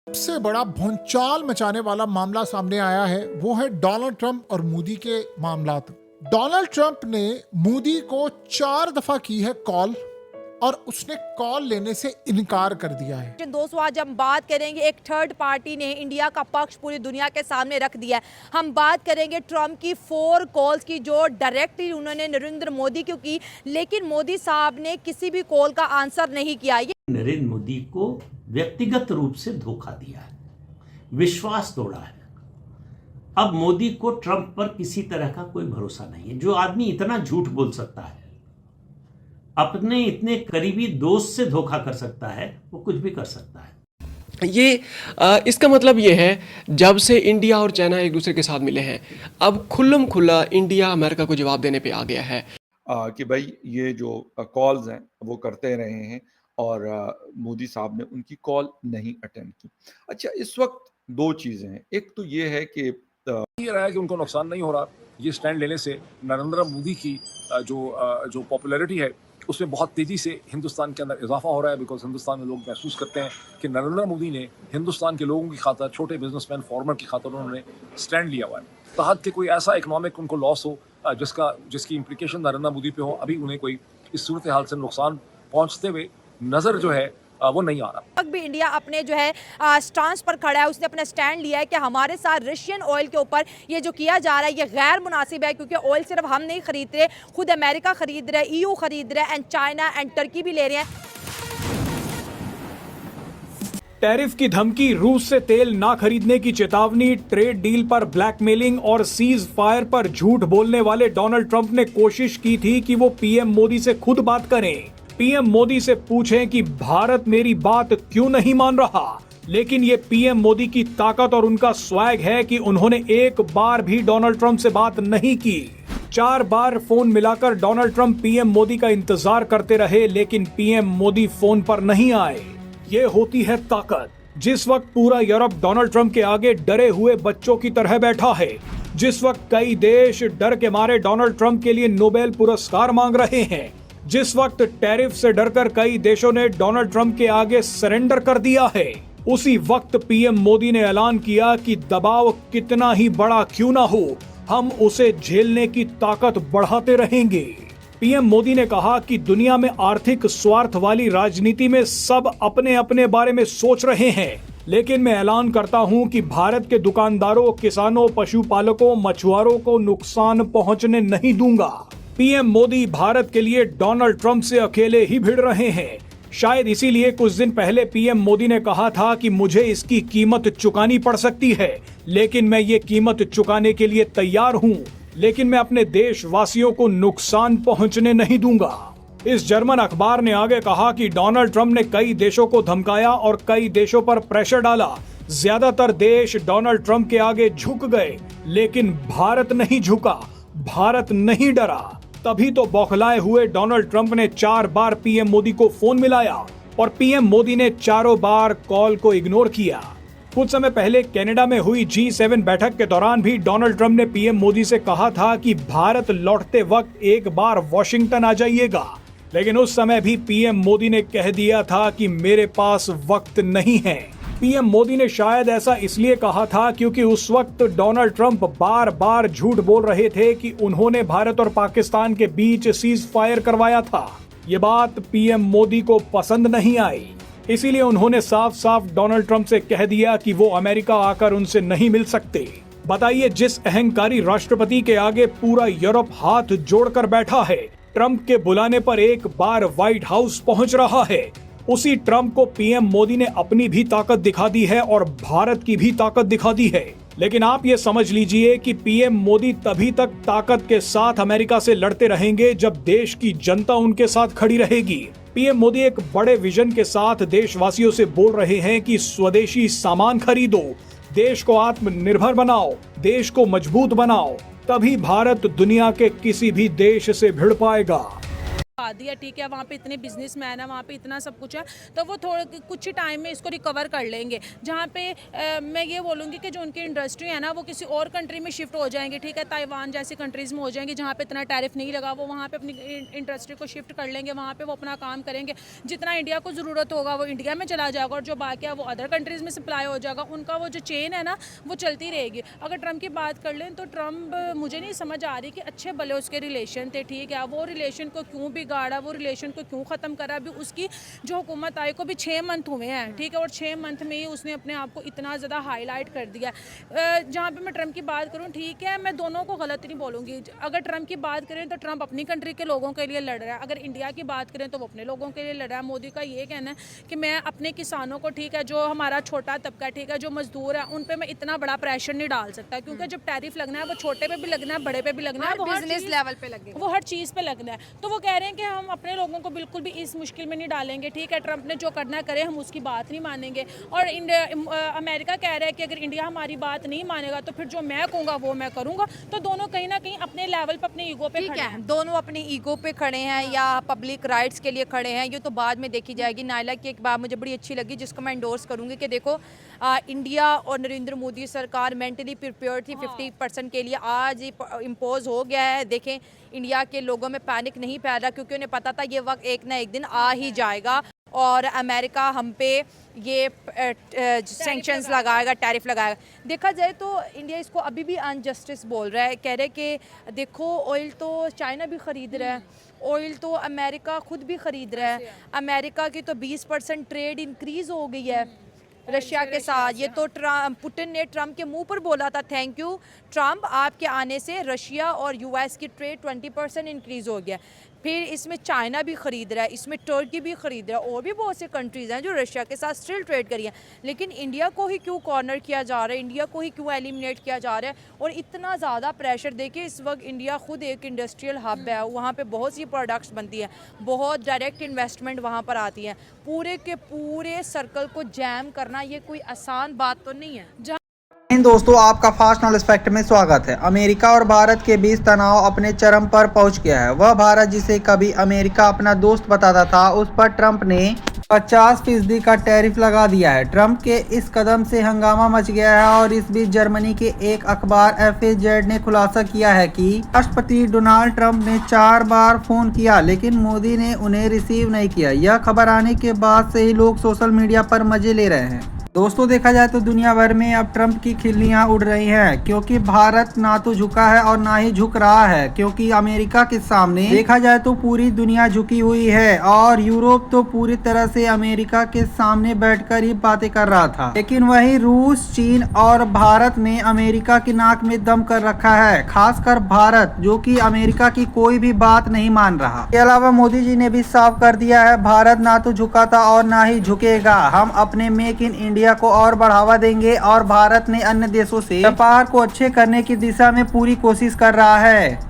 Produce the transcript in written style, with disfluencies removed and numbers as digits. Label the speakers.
Speaker 1: सबसे बड़ा भौंचाल मचाने वाला मामला सामने आया है, वो है डोनाल्ड ट्रंप और मोदी के मामलात। डोनाल्ड ट्रंप ने मोदी को 4 दफा की है कॉल और उसने कॉल लेने से इनकार कर दिया है।
Speaker 2: दोस्तों, आज हम बात करेंगे, एक थर्ड पार्टी ने इंडिया का पक्ष पूरी दुनिया के सामने रख दिया है। हम बात करेंगे ट्रंप की 4 कॉल्स की जो डायरेक्टली उन्होंने नरेंद्र मोदी को की, लेकिन मोदी साहब ने किसी भी कॉल का आंसर नहीं किया।
Speaker 3: नरेंद्र मोदी को व्यक्तिगत रूप से धोखा दिया है, विश्वास तोड़ा है। अब मोदी को ट्रंप पर किसी तरह का कोई भरोसा नहीं है। जो आदमी इतना झूठ बोल सकता है, अपने इतने करीबी दोस्त से धोखा कर सकता है, वो कुछ भी कर सकता है।
Speaker 4: इसका मतलब ये है, जब से इंडिया और चाइना एक दूसरे के साथ मिले हैं, अब खुल्लम खुल्ला इंडिया अमेरिका को जवाब देने पे आ गया है
Speaker 5: कि भाई ये जो कॉल्स हैं वो करते रहे हैं और मोदी साहब ने उनकी कॉल नहीं अटेंड की। अच्छा, इस वक्त 2 चीज़ें हैं। एक तो ये है कि
Speaker 6: ये रहा है कि उनको नुकसान नहीं हो रहा ये स्टैंड लेने से। नरेंद्र मोदी की जो पॉपुलैरिटी है उसमें बहुत तेज़ी से हिंदुस्तान के अंदर इजाफा हो रहा है, बिकॉज हिंदुस्तान में लोग महसूस करते हैं कि नरेंद्र मोदी ने हिंदुस्तान के लोगों की खातर, छोटे बिजनेसमैन, फार्मर की खातर उन्होंने स्टैंड लिया हुआ है। तहत के कोई ऐसा इकोनॉमिक उनको लॉस हो जिसकी इम्प्लीकेशन नरेंद्र मोदी पे हो, अभी उन्हें कोई इस सूरत हाल से नुकसान पहुँचते हुए नज़र जो है वो नहीं आ रहा।
Speaker 2: अब भी इंडिया अपने जो है स्टांस पर खड़ा है। उसने अपना स्टैंड लिया है कि हमारे साथ रशियन ऑयल के ऊपर ये जो किया जा रहा है ये गैर मुनासिब है, क्योंकि ऑयल सिर्फ हम नहीं खरीद रहे, खुद अमेरिका खरीद रहा है, EU खरीद रहा है, एंड चाइना एंड टर्की भी ले रहे हैं।
Speaker 7: टैरिफ की धमकी, रूस से तेल ना खरीदने की चेतावनी, ट्रेड डील पर ब्लैकमेलिंग और सीज फायर पर झूठ बोलने वाले डोनाल्ड ट्रंप ने कोशिश की थी कि वो पीएम मोदी से खुद बात करें, पीएम मोदी से पूछें कि भारत मेरी बात क्यों नहीं मान रहा। लेकिन ये पीएम मोदी की ताकत और उनका स्वैग है कि उन्होंने एक बार भी डोनाल्ड ट्रंप से बात नहीं की। 4 बार फोन मिलाकर डोनाल्ड ट्रंप पीएम मोदी का इंतजार करते रहे, लेकिन पीएम मोदी फोन पर नहीं आए। ये होती है ताकत। जिस वक्त पूरा यूरोप डोनाल्ड ट्रंप के आगे डरे हुए बच्चों की तरह बैठा है, जिस वक्त कई देश डर के मारे डोनाल्ड ट्रंप के लिए नोबेल पुरस्कार मांग रहे हैं, जिस वक्त टैरिफ से डरकर कई देशों ने डोनाल्ड ट्रंप के आगे सरेंडर कर दिया है, उसी वक्त पीएम मोदी ने ऐलान किया कि दबाव कितना ही बड़ा क्यों ना हो, हम उसे झेलने की ताकत बढ़ाते रहेंगे। पीएम मोदी ने कहा कि दुनिया में आर्थिक स्वार्थ वाली राजनीति में सब अपने अपने बारे में सोच रहे हैं, लेकिन मैं ऐलान करता हूं कि भारत के दुकानदारों, किसानों, पशुपालकों, मछुआरों को नुकसान पहुंचने नहीं दूंगा। पीएम मोदी भारत के लिए डोनाल्ड ट्रंप से अकेले ही भिड़ रहे हैं। शायद इसीलिए कुछ दिन पहले पीएम मोदी ने कहा था कि मुझे इसकी कीमत चुकानी पड़ सकती है, लेकिन मैं ये कीमत चुकाने के लिए तैयार हूं, लेकिन मैं अपने देशवासियों को नुकसान पहुंचने नहीं दूंगा। इस जर्मन अखबार ने आगे कहा कि डोनाल्ड ट्रंप ने कई देशों को धमकाया और कई देशों पर प्रेशर डाला। ज्यादातर देश डोनाल्ड ट्रंप के आगे झुक गए, लेकिन भारत नहीं झुका, भारत नहीं डरा। तभी तो बौखलाए हुए डोनाल्ड ट्रंप ने 4 बार पीएम मोदी को फोन मिलाया और पीएम मोदी ने चारों बार कॉल को इग्नोर किया। कुछ समय पहले कनाडा में हुई G7 बैठक के दौरान भी डोनाल्ड ट्रंप ने पीएम मोदी से कहा था कि भारत लौटते वक्त एक बार वॉशिंगटन आ जाइएगा, लेकिन उस समय भी पीएम मोदी ने कह दिया था कि मेरे पास वक्त नहीं है। पीएम मोदी ने शायद ऐसा इसलिए कहा था क्योंकि उस वक्त डोनाल्ड ट्रंप बार बार झूठ बोल रहे थे कि उन्होंने भारत और पाकिस्तान के बीच सीज फायर करवाया था। ये बात पीएम मोदी को पसंद नहीं आई, इसीलिए उन्होंने साफ साफ डोनाल्ड ट्रंप से कह दिया कि वो अमेरिका आकर उनसे नहीं मिल सकते। बताइए, जिस अहंकारी राष्ट्रपति के आगे पूरा यूरोप हाथ जोड़कर बैठा है, ट्रंप के बुलाने पर एक बार व्हाइट हाउस पहुंच रहा है, उसी ट्रंप को पीएम मोदी ने अपनी भी ताकत दिखा दी है और भारत की भी ताकत दिखा दी है। लेकिन आप ये समझ लीजिए कि पीएम मोदी तभी तक ताकत के साथ अमेरिका से लड़ते रहेंगे जब देश की जनता उनके साथ खड़ी रहेगी। पीएम मोदी एक बड़े विजन के साथ देशवासियों से बोल रहे हैं कि स्वदेशी सामान खरीदो, देश को आत्मनिर्भर बनाओ, देश को मजबूत बनाओ, तभी भारत दुनिया के किसी भी देश से भिड़ पाएगा।
Speaker 8: आबादी है, ठीक है, वहाँ पे इतने बिजनेसमैन है, वहाँ पे इतना सब कुछ है, तो वो थोड़े कुछ ही टाइम में इसको रिकवर कर लेंगे। जहाँ पे मैं ये बोलूँगी कि जो उनकी इंडस्ट्री है ना वो किसी और कंट्री में शिफ्ट हो जाएंगे, ठीक है, ताइवान जैसी कंट्रीज़ में हो जाएंगे जहाँ पे इतना टैरिफ नहीं लगा, वो वहाँ पे अपनी इंडस्ट्री को शिफ्ट कर लेंगे, वहाँ पे वो अपना काम करेंगे, जितना इंडिया को ज़रूरत होगा वो इंडिया में चला जाएगा, और जो बाकी है वो अदर कंट्रीज़ में सप्लाई हो जाएगा। उनका वो जो चेन है ना वो चलती रहेगी। अगर ट्रम्प की बात कर लें तो ट्रम्प मुझे नहीं समझ आ रही कि अच्छे भले उसके रिलेशन थे, ठीक है, वो रिलेशन को क्यों बिगाड़ा, वो रिलेशन को क्यों ख़त्म करा। अभी उसकी जो हुकूमत आई को भी 6 मंथ हुए हैं, ठीक है, और 6 मंथ में ही उसने अपने आप को इतना ज़्यादा हाईलाइट कर दिया। जहाँ पे मैं ट्रम्प की बात करूँ, ठीक है, मैं दोनों को गलत नहीं बोलूँगी। अगर ट्रम्प की बात करें तो ट्रम्प अपनी कंट्री के लोगों के लिए लड़ रहा है, अगर इंडिया की बात करें तो वो अपने लोगों के लिए लड़ रहा है। मोदी का ये कहना है कि मैं अपने किसानों को, ठीक है, जो हमारा छोटा तबका, ठीक है, जो मजदूर है, उन पर मैं इतना बड़ा प्रेशर नहीं डाल सकता, क्योंकि जब टैरिफ लगना है वो छोटे पे भी लगना है, बड़े पे भी लगना है, वो
Speaker 2: बिजनेस लेवल पे लगेगा,
Speaker 8: वो हर चीज़ पे लगना है। तो वो कह रहे हैं कि हम अपने लोगों को बिल्कुल भी इस मुश्किल में नहीं डालेंगे, ठीक है, ट्रम्प ने जो करना है करे, हम उसकी बात नहीं मानेंगे। और अमेरिका कह रहा है कि अगर इंडिया हमारी बात नहीं मानेगा तो फिर जो मैं कहूँगा वो मैं करूँगा। तो दोनों कहीं ना कहीं अपने लेवल पर अपने ईगो पे
Speaker 2: ठीक
Speaker 8: खड़े
Speaker 2: है,
Speaker 8: हैं।
Speaker 2: दोनों अपनी ईगो पे खड़े हैं या पब्लिक राइट्स के लिए खड़े हैं, ये तो बाद में देखी जाएगी। नायला की एक बात मुझे बड़ी अच्छी लगी जिसको मैं इंडोर्स करूंगी कि देखो इंडिया और नरेंद्र मोदी सरकार मेंटली प्रिपेयर थी 50% के लिए, आज इम्पोज हो गया है। देखें इंडिया के लोगों में पैनिक नहीं पैदा, क्योंकि उन्हें पता था ये वक्त एक ना एक दिन आ ही जाएगा और अमेरिका हम पे ये सैंक्शंस लगाएगा, टैरिफ लगाएगा। देखा जाए तो इंडिया इसको अभी भी अनजस्टिस बोल रहा है, कह रहे कि देखो ऑयल तो चाइना भी ख़रीद रहा है, ऑयल तो अमेरिका खुद भी ख़रीद रहा है, अमेरिका की तो 20% ट्रेड इंक्रीज़ हो गई है रशिया के साथ। ये तो पुतिन ने ट्रम्प के मुंह पर बोला था, थैंक यू ट्रम्प, आपके आने से रशिया और यूएस की ट्रेड 20% इंक्रीज़ हो गया। फिर इसमें चाइना भी ख़रीद रहा है, इसमें तुर्की भी ख़रीद रहा है, और भी बहुत से कंट्रीज़ हैं जो रशिया के साथ स्टिल ट्रेड करी हैं। लेकिन इंडिया को ही क्यों कॉर्नर किया जा रहा है, इंडिया को ही क्यों एलिमिनेट किया जा रहा है, और इतना ज़्यादा प्रेशर। देखिए इस वक्त इंडिया खुद एक इंडस्ट्रियल हब है, वहाँ पे बहुत सी प्रोडक्ट्स बनती हैं, बहुत डायरेक्ट इन्वेस्टमेंट वहाँ पर आती है। पूरे के पूरे सर्कल को जैम करना ये कोई आसान बात तो नहीं है।
Speaker 9: दोस्तों, आपका फास्ट नॉलेज फैक्ट में स्वागत है। अमेरिका और भारत के बीच तनाव अपने चरम पर पहुंच गया है। वह भारत जिसे कभी अमेरिका अपना दोस्त बताता था, उस पर ट्रंप ने 50% का टैरिफ लगा दिया है। ट्रंप के इस कदम से हंगामा मच गया है और इस बीच जर्मनी के एक अखबार FAZ ने खुलासा किया है कि राष्ट्रपति डोनाल्ड ट्रंप ने 4 बार फोन किया लेकिन मोदी ने उन्हें रिसीव नहीं किया। यह खबर आने के बाद से ही लोग सोशल मीडिया पर मजे ले रहे हैं। दोस्तों, देखा जाए तो दुनिया भर में अब ट्रंप की खिल्लियां उड़ रही हैं, क्योंकि भारत ना तो झुका है और ना ही झुक रहा है, क्योंकि अमेरिका के सामने देखा जाए तो पूरी दुनिया झुकी हुई है और यूरोप तो पूरी तरह से अमेरिका के सामने बैठकर ही बातें कर रहा था। लेकिन वही रूस, चीन और भारत ने अमेरिका की नाक में दम कर रखा है, खासकर भारत जो कि अमेरिका की कोई भी बात नहीं मान रहा। इसके अलावा मोदी जी ने भी साफ कर दिया है, भारत ना तो झुका था और ना ही झुकेगा। हम अपने मेक इन इंडिया को और बढ़ावा देंगे और भारत ने अन्य देशों से व्यापार को अच्छे करने की दिशा में पूरी कोशिश कर रहा है।